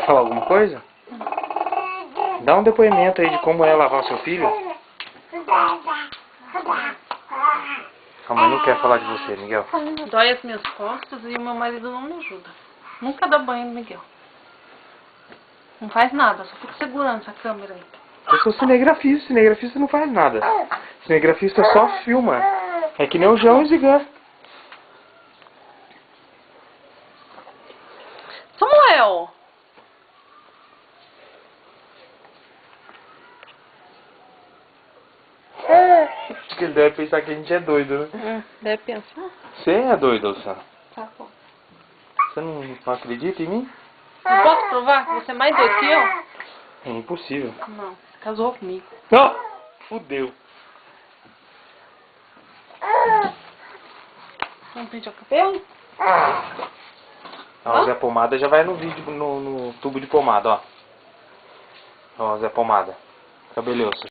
Quer falar alguma coisa? Dá um depoimento aí de como é lavar o seu filho. A mãe não quer falar de você, Miguel. Dói as minhas costas e o meu marido não me ajuda. Nunca dá banho no Miguel. Não faz nada, só fica segurando essa câmera aí. Eu sou cinegrafista, cinegrafista não faz nada. Cinegrafista só filma. É que nem o João e o Zigan. Samuel! Acho que ele deve pensar que a gente é doido, né? Deve pensar. Você é doido, Elsa. Tá bom. Você não acredita em mim? Não posso provar que você é mais doido que eu? É impossível. Não, você casou comigo. Não! Fudeu. Vamos pentear o cabelo? Ó, o Zé Pomada já vai no vídeo, no tubo de pomada, ó. Ó, Zé Pomada. Cabelhoso.